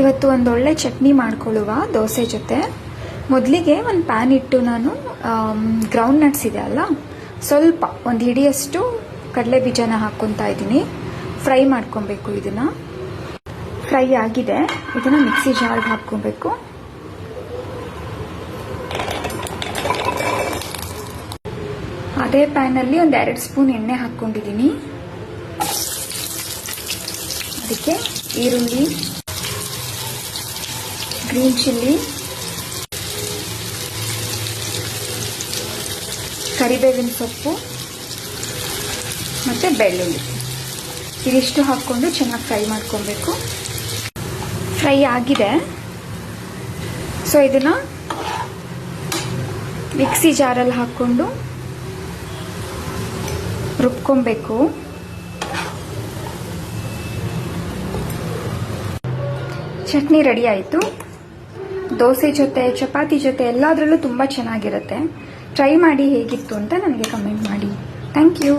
ಇವತ್ತು ಒಂದೊಳ್ಳೆ ಚಟ್ನಿ ಮಾಡ್ಕೊಳ್ಳುವ ದೋಸೆ ಜೊತೆ. ಮೊದಲಿಗೆ ಒಂದು ಪ್ಯಾನ್ ಇಟ್ಟು ನಾನು ಗ್ರೌಂಡ್ ನಟ್ಸ್ ಇದೆ ಅಲ್ಲ, ಸ್ವಲ್ಪ ಒಂದು ಹಿಡಿಯಷ್ಟು ಕಡಲೆ ಬೀಜನ ಹಾಕ್ಕೊತಾ ಇದ್ದೀನಿ. ಫ್ರೈ ಮಾಡ್ಕೊಬೇಕು. ಇದನ್ನ ಫ್ರೈ ಆಗಿದೆ, ಇದನ್ನ ಮಿಕ್ಸಿ ಜಾರ್ಗೆ ಹಾಕ್ಕೊಬೇಕು. ಅದೇ ಪ್ಯಾನಲ್ಲಿ ಒಂದು 2 ಸ್ಪೂನ್ ಎಣ್ಣೆ ಹಾಕ್ಕೊಂಡಿದ್ದೀನಿ. ಅದಕ್ಕೆ ಈರುಳ್ಳಿ, ಗ್ರೀನ್ ಚಿಲ್ಲಿ, ಕರಿಬೇವಿನ ಸೊಪ್ಪು ಮತ್ತು ಬೆಳ್ಳುಳ್ಳಿ ಇದಿಷ್ಟು ಹಾಕ್ಕೊಂಡು ಚೆನ್ನಾಗಿ ಫ್ರೈ ಮಾಡ್ಕೊಬೇಕು. ಫ್ರೈ ಆಗಿದೆ. ಸೊ ಇದನ್ನು ಮಿಕ್ಸಿ ಜಾರಲ್ಲಿ ಹಾಕ್ಕೊಂಡು ರುಬ್ಕೊಬೇಕು. ಚಟ್ನಿ ರೆಡಿ ಆಯಿತು. ದೋಸೆ ಜೊತೆ, ಚಪಾತಿ ಜೊತೆ ಎಲ್ಲದರಲ್ಲೂ ತುಂಬ ಚೆನ್ನಾಗಿರುತ್ತೆ. ಟ್ರೈ ಮಾಡಿ ಹೇಗಿತ್ತು ಅಂತ ನನಗೆ ಕಮೆಂಟ್ ಮಾಡಿ. Thank you.